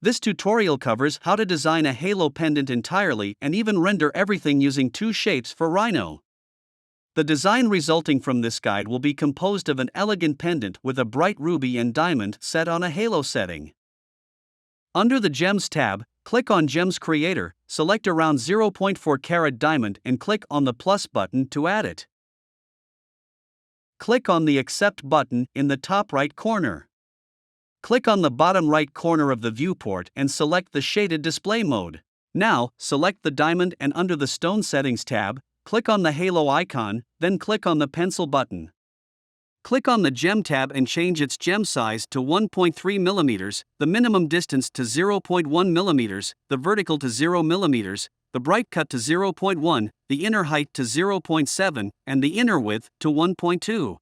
This tutorial covers how to design a halo pendant entirely and even render everything using 2Shapes for Rhino. The design resulting from this guide will be composed of an elegant pendant with a bright ruby and diamond set on a halo setting. Under the Gems tab, click on Gems Creator, select around 0.4 carat diamond and click on the plus button to add it. Click on the Accept button in the top right corner. Click on the bottom right corner of the viewport and select the shaded display mode. Now, select the diamond and under the Stone Settings tab, click on the halo icon, then click on the pencil button. Click on the Gem tab and change its gem size to 1.3 mm, the minimum distance to 0.1 mm, the vertical to 0 mm, the bright cut to 0.1, the inner height to 0.7, and the inner width to 1.2.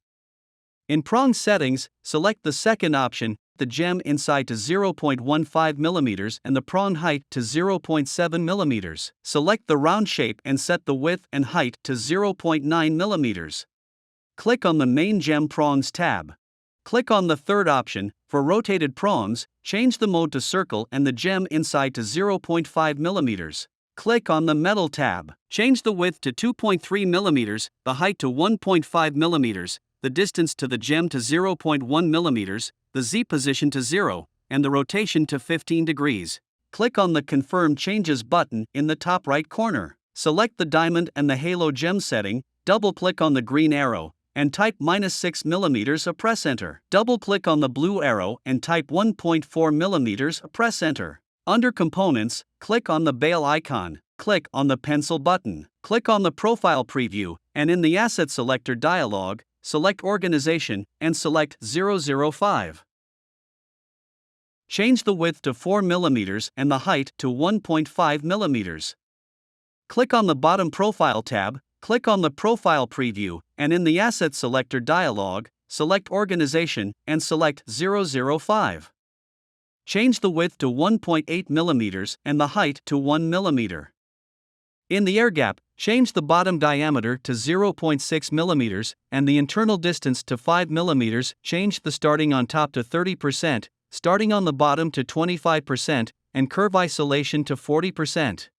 In prong settings, select the second option, the gem inside to 0.15 mm and the prong height to 0.7 mm. Select the round shape and set the width and height to 0.9 mm. Click on the Main Gem Prongs tab. Click on the third option, for rotated prongs, change the mode to circle and the gem inside to 0.5 mm. Click on the Metal tab. Change the width to 2.3 mm, the height to 1.5 mm, the distance to the gem to 0.1 mm, the Z position to 0, and the rotation to 15 degrees. Click on the Confirm Changes button in the top right corner. Select the diamond and the halo gem setting, double-click on the green arrow, and type -6 mm, press Enter. Double-click on the blue arrow and type 1.4 mm, press Enter. Under Components, click on the Bale icon, click on the Pencil button, click on the Profile Preview, and in the Asset Selector dialog, select Organization and select 005. Change the width to 4 mm and the height to 1.5 mm. Click on the bottom Profile tab, click on the Profile Preview, and in the Asset Selector dialog, select Organization and select 005. Change the width to 1.8 mm and the height to 1 mm. In the air gap, change the bottom diameter to 0.6 mm and the internal distance to 5 mm. Change the starting on top to 30%, starting on the bottom to 25%, and curve isolation to 40%.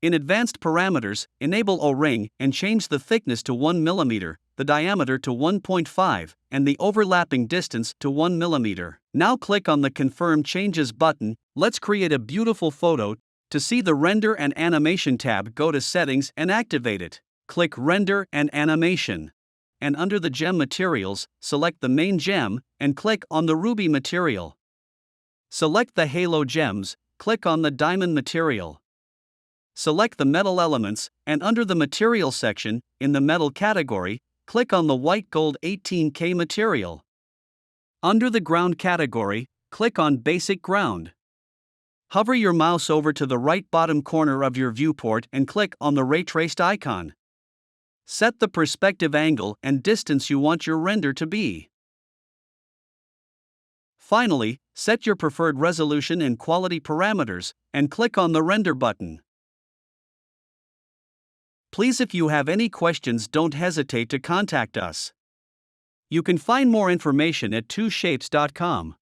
In Advanced Parameters, enable O-ring and change the thickness to 1 mm, the diameter to 1.5, and the overlapping distance to 1 mm. Now click on the Confirm Changes button. Let's create a beautiful photo. To see the Render and Animation tab, go to Settings and activate it. Click Render and Animation. And under the Gem Materials, select the main gem and click on the ruby material. Select the halo gems, click on the diamond material. Select the metal elements, and under the Material section, in the Metal category, click on the white gold 18K material. Under the Ground category, click on Basic Ground. Hover your mouse over to the right bottom corner of your viewport and click on the Ray Traced icon. Set the perspective angle and distance you want your render to be. Finally, set your preferred resolution and quality parameters, and click on the Render button. Please, if you have any questions, don't hesitate to contact us. You can find more information at 2shapes.com.